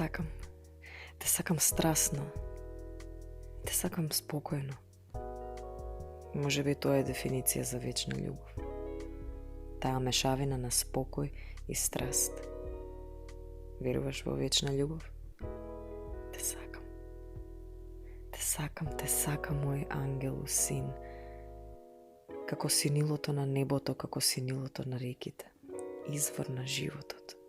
сакам. Те сакам страстно. Те сакам спокојно. Може би тоа е дефиниција за вечна љубов. Таа мешавина на спокој и страст. Веруваш во вечна љубов? Те сакам. Те сакам, мој ангелу син. Како синилото на небото, како синилото на реките. Извор на животот.